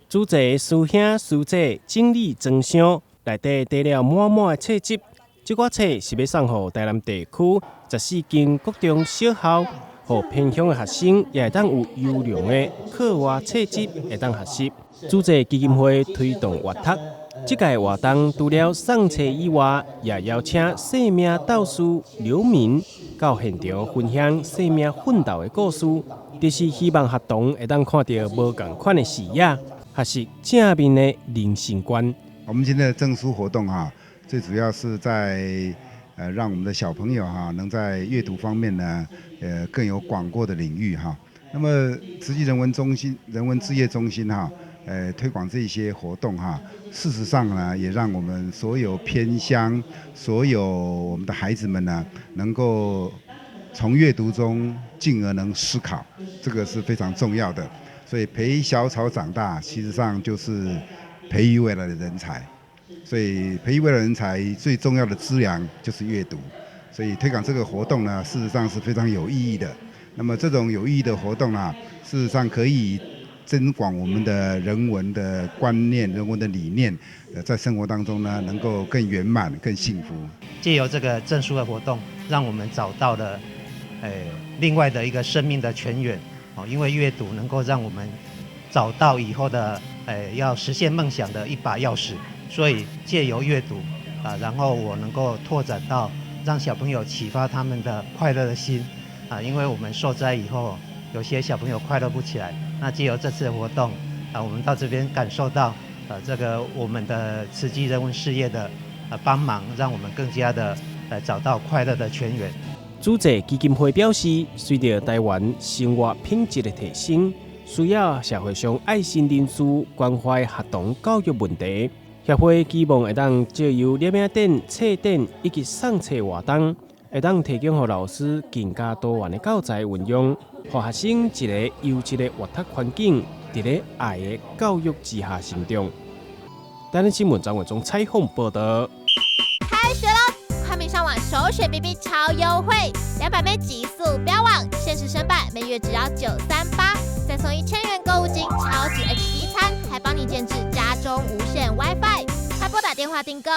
主席师兄师姐整理装箱，内底堆了满满的册集。这挂册是要送予台南地区14间各中小校，予偏乡的学生也会当有优良的课外册集会当学习。主席基金会推动活读，这届活动除了送册以外，也邀请生命导师刘明到现场分享生命奋斗的故事，就是希望学童会当看到无同款的视野，学习正面的人生观。我们今天的证书活动最主要是在让我们的小朋友能在阅读方面呢更有广阔的领域那么慈济人文中心、人文志业中心推广这些活动事实上呢也让我们所有偏乡、所有我们的孩子们呢能够从阅读中进而能思考，这个是非常重要的。所以培小草长大，其实上就是培育未来的人才。所以培育未来人才最重要的资粮就是阅读，所以推广这个活动呢，事实上是非常有意义的。那么这种有意义的活动事实上可以增广我们的人文的观念、人文的理念，在生活当中呢，能够更圆满、更幸福。借由这个证书的活动，让我们找到了另外的一个生命的泉源因为阅读能够让我们找到以后的要实现梦想的一把钥匙。所以借由阅读然后我能够拓展到让小朋友启发他们的快乐的心因为我们受灾以后，有些小朋友快乐不起来，那借由这次的活动我们到这边感受到这个我们的慈济人文事业的帮忙，让我们更加的找到快乐的泉源。主席基金会表示，随着台湾生活品质的提升，需要社会上爱心人士关怀学童教育问题。协会希望会当借由摄影展、册展以及送册活动，会当提供予老师更加多元的教材运用，予学生一个优质的活读环境，伫咧爱的教育之下成长。台南新闻张伟忠采访报道。开学喽！快点上网首选 BB 超优惠，200枚极速标网，限时申办，每月只要938，再送1000元购物金，超级 HD 餐，还帮你建置家中无线 WiFi，快拨打电话订购。